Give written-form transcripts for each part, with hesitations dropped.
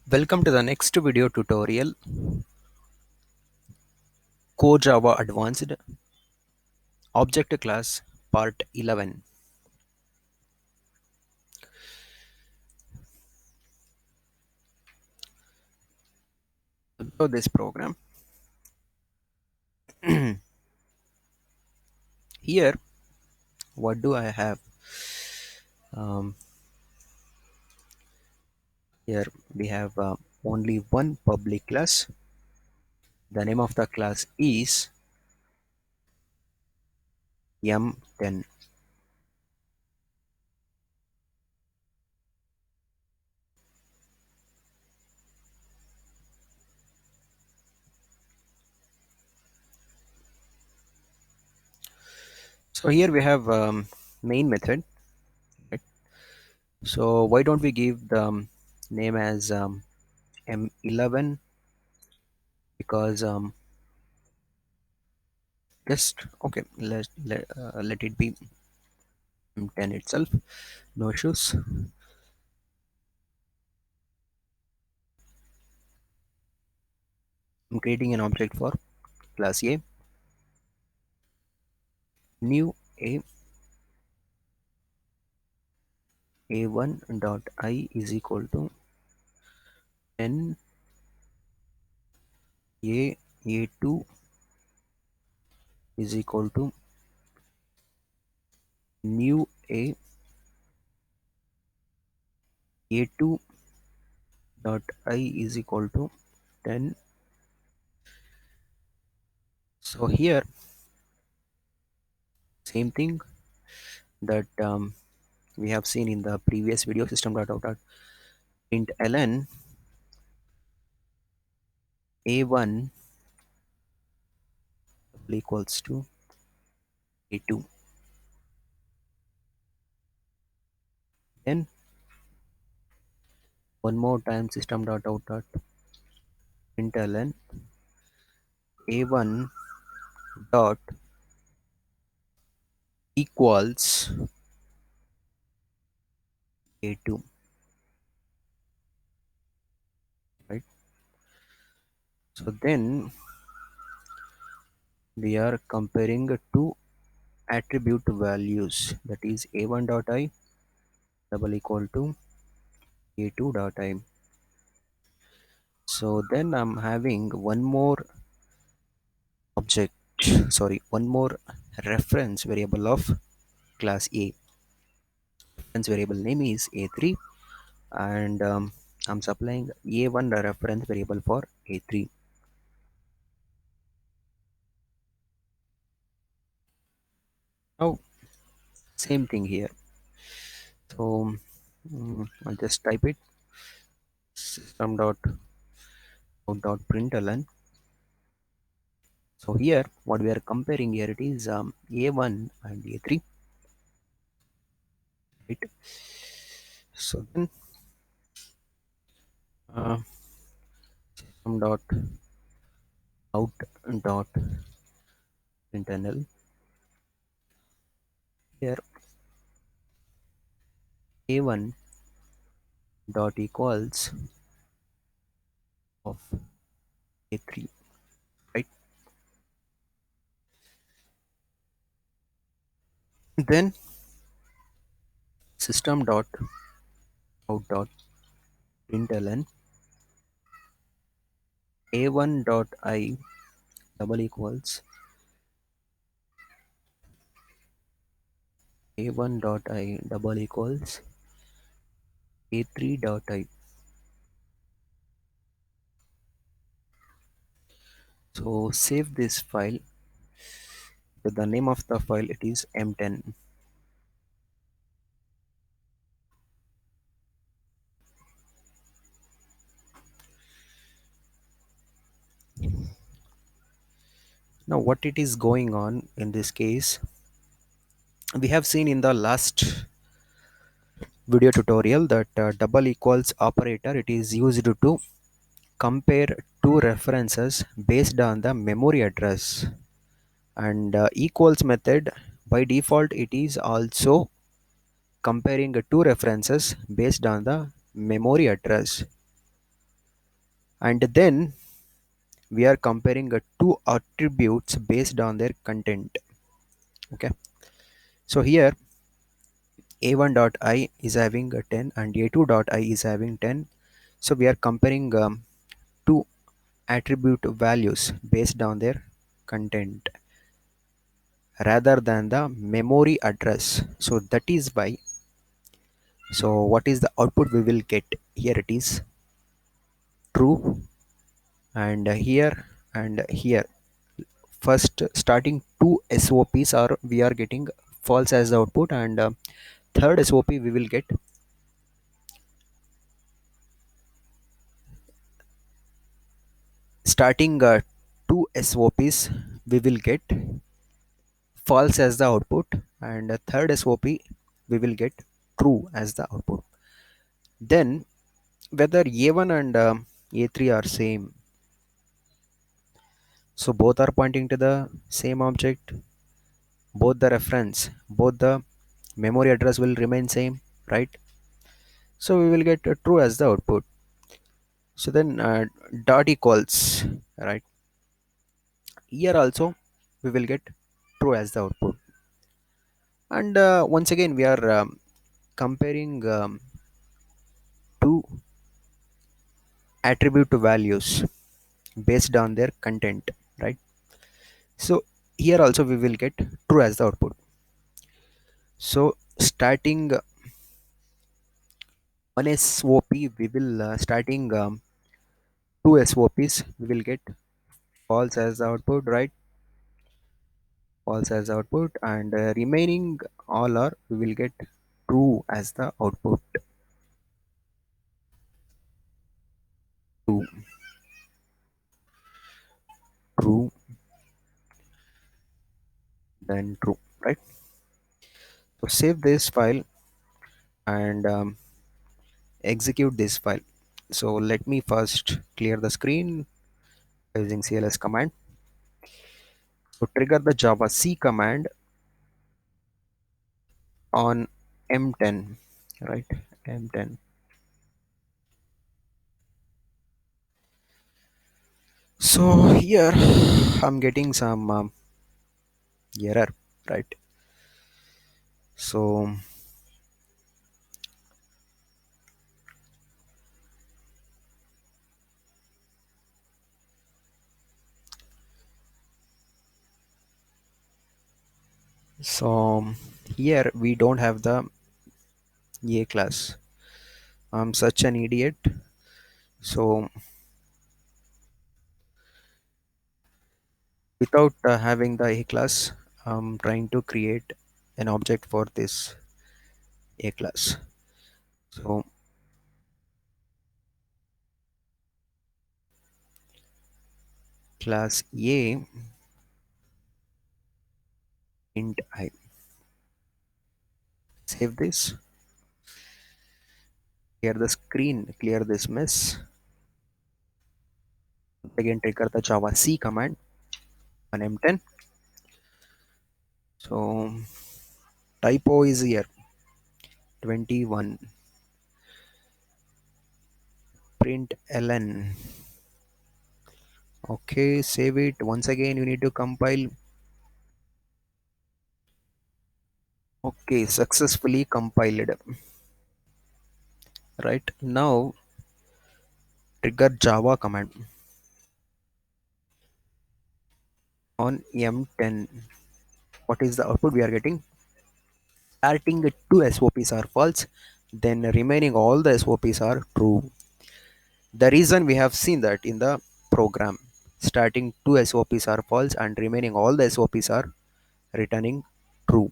Welcome to the next video tutorial, Core Java Advanced Object Class Part 11. So this program here, what do I have? Um, Here we have only one public class. The name of the class is M10. So here we have main method. Right? So why don't we give the name as M11, because just okay, let it be M10 itself, no issues. I'm creating an object for class A. New a1 dot I is equal to n a2 is equal to new a2 dot I is equal to 10. So here same thing that we have seen in the previous video, system.out.println a1 equals to a2. Then one more time, system.out.println a1 dot equals a2, right? So then we are comparing two attribute values, that is a1 dot I double equal to a2 dot I. So then I'm having one more object, sorry, one more reference variable of class A. Reference variable name is a3, and I'm supplying a1 reference variable for a3. Now same thing here. So I'll just type it, system.out.println. So here what we are comparing here, it is a1 and a3, right? So then system dot out dot internal, here a1 dot equals of a3, right? Then system dot out dot println a1 dot I double equals a1 dot I double equals a3 dot I. So save this file. The name of the file, it is m10. Now what it is going on in this case, we have seen in the last video tutorial that double equals operator, it is used to compare two references based on the memory address, and equals method by default it is also comparing two references based on the memory address. and then we are comparing two attributes based on their content. Okay, so here a1.i is having a 10 and a2.i is having 10. So we are comparing two attribute values based on their content rather than the memory address. So that is why, so what is the output we will get? Here it is true, and here first starting two SOPs are we are getting false as the output, and third SOP we will get starting two SOPs we will get false as the output, and third SOP we will get true as the output. Then whether A1 and A3 are same, so both are pointing to the same object, both the reference, both the memory address will remain same, right? So we will get true as the output. So then dot equals, right? Here also we will get true as the output. And once again we are comparing two attribute values based on their content, right? So here also we will get true as the output. So starting one SOP we will starting two SOPs we will get false as the output, right? False as output, and remaining all are we will get true as the output. True, true, then true, right? So save this file and execute this file. So let me first clear the screen using CLS command. So trigger the Java C command on M10, right? M10. So here I'm getting some error, right? So here we don't have the A class. I'm such an idiot. So without having the A class, I'm trying to create an object for this A class. So class A int I. Save this, clear the screen, clear this mess. Again trigger the Java C command on M10. So typo is here 21. Print ln. Okay, save it. Once again you need to compile. Okay, successfully compiled. Right now trigger Java command on M10. What is the output we are getting? Starting two SOPs are false, then remaining all the SOPs are true. The reason we have seen that in the program, starting two SOPs are false and remaining all the SOPs are returning true.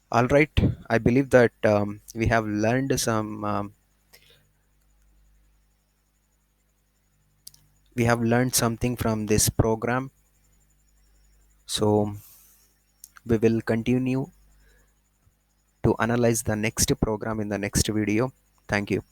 All right, I believe that we have learned something from this program. So we will continue to analyze the next program in the next video. Thank you.